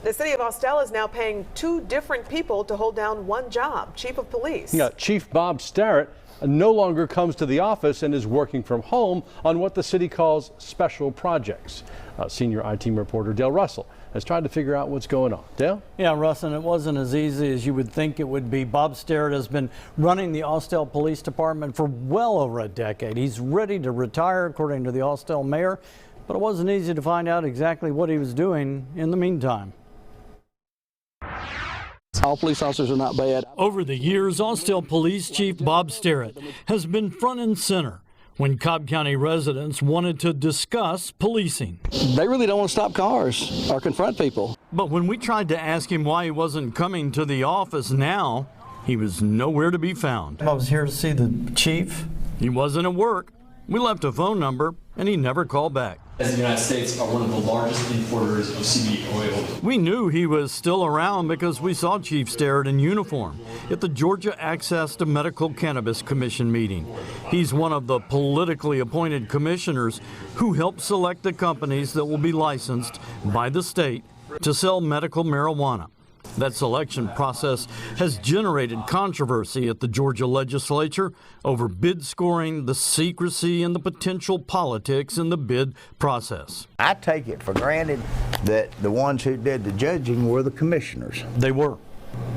The city of Austell is now paying 2 different people to hold down one job. Chief of Police. Yeah, Chief Bob Starrett no longer comes to the office and is working from home on what the city calls special projects. Senior I-Team reporter Dale Russell has tried to figure out what's going on. Dale? Yeah, Russ, and it wasn't as easy as you would think it would be. Bob Starrett has been running the Austell Police Department for well over a decade. He's ready to retire, according to the Austell Mayor, but it wasn't easy to find out exactly what he was doing in the meantime. All police officers are not bad. Over the years, Austell Police Chief Bob Starrett has been front and center when Cobb County residents wanted to discuss policing. They really don't want to stop cars or confront people. But when we tried to ask him why he wasn't coming to the office now, he was nowhere to be found. I was here to see the chief. He wasn't at work. We left a phone number, and he never called back. As the United States are one of the largest importers of CBD oil. We knew he was still around because we saw Chief Starrett in uniform at the Georgia Access to Medical Cannabis Commission meeting. He's one of the politically appointed commissioners who help select the companies that will be licensed by the state to sell medical marijuana. That selection process has generated controversy at the Georgia legislature over bid scoring, the secrecy, and the potential politics in the bid process. I take it for granted that the ones who did the judging were the commissioners. They were.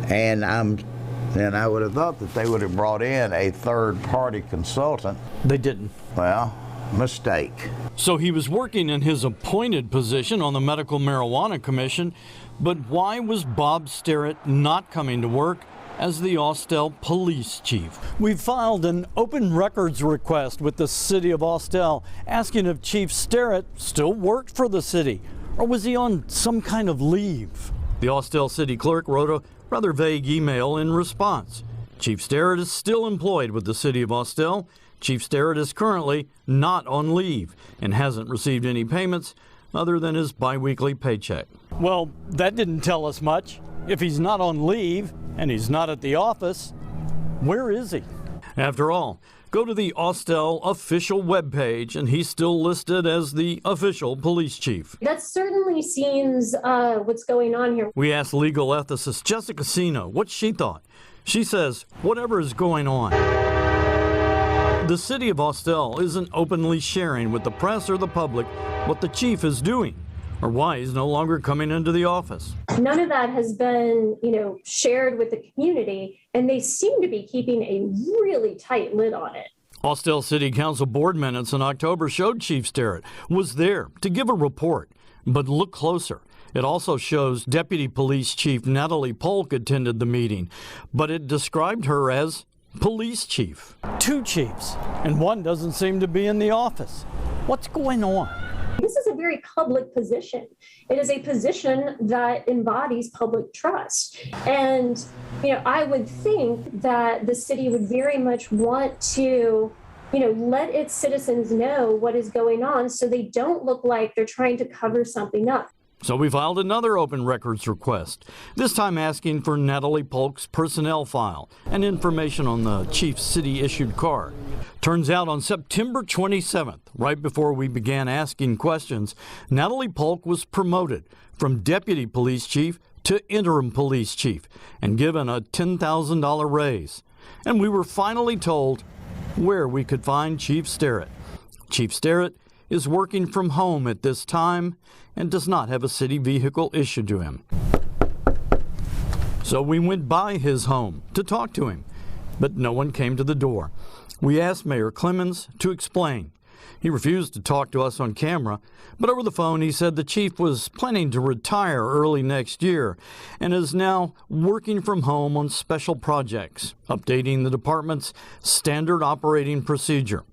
And I would have thought that they would have brought in a third-party consultant. They didn't. Well, mistake. So he was working in his appointed position on the Medical Marijuana Commission, but why was Bob Starrett not coming to work as the Austell Police Chief? We filed an open records request with the city of Austell asking if Chief Starrett still worked for the city or was he on some kind of leave. The Austell City Clerk wrote a rather vague email in response. Chief Starrett is still employed with the city of Austell. Chief Starrett is currently not on leave and hasn't received any payments other than his biweekly paycheck. Well, that didn't tell us much. If he's not on leave and he's not at the office, where is he? After all, go to the Austell official webpage and he's still listed as the official police chief. That certainly seems what's going on here. We asked legal ethicist Jessica Sino what she thought. She says, whatever is going on, the city of Austell isn't openly sharing with the press or the public what the chief is doing or why he's no longer coming into the office. None of that has been, shared with the community, and they seem to be keeping a really tight lid on it. Austell City Council board minutes in October showed Chief Starrett was there to give a report, but look closer. It also shows Deputy Police Chief Natalie Polk attended the meeting, but it described her as police chief. 2 chiefs, and one doesn't seem to be in the office. What's going on? This is a very public position. It is a position that embodies public trust. And, I would think that the city would very much want to, let its citizens know what is going on so they don't look like they're trying to cover something up. So we filed another open records request, this time asking for Natalie Polk's personnel file and information on the chief's city-issued card. Turns out on September 27th, right before we began asking questions, Natalie Polk was promoted from deputy police chief to interim police chief and given a $10,000 raise. And we were finally told where we could find Chief Starrett. Chief Starrett is working from home at this time and does not have a city vehicle issued to him. So we went by his home to talk to him, but no one came to the door. We asked Mayor Clemens to explain. He refused to talk to us on camera, but over the phone he said the chief was planning to retire early next year and is now working from home on special projects, updating the department's standard operating procedure.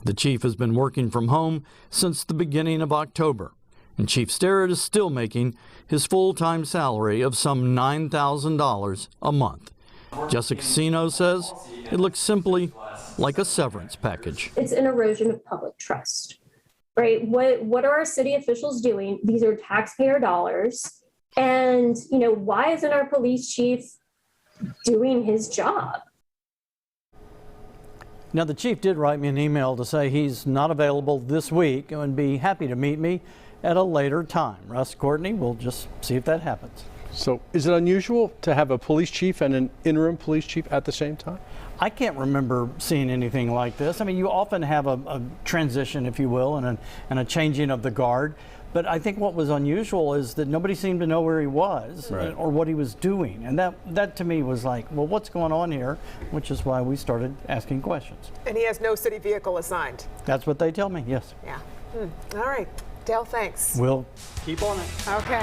The chief has been working from home since the beginning of October, and Chief Starrett is still making his full-time salary of some $9,000 a month. Jessica Sino says it looks simply like a severance package. It's an erosion of public trust, right? What are our city officials doing? These are taxpayer dollars. And, why isn't our police chief doing his job? Now, the chief did write me an email to say he's not available this week and would be happy to meet me at a later time. Russ, Courtney, we'll just see if that happens. So is it unusual to have a police chief and an interim police chief at the same time? I can't remember seeing anything like this. I mean, you often have a transition, if you will, and a changing of the guard. But I think what was unusual is that nobody seemed to know where he was or what he was doing. And that to me was like, well, what's going on here? Which is why we started asking questions. And he has no city vehicle assigned. That's what they tell me, yes. Yeah. All right. Dale, thanks. We'll keep on it. Okay.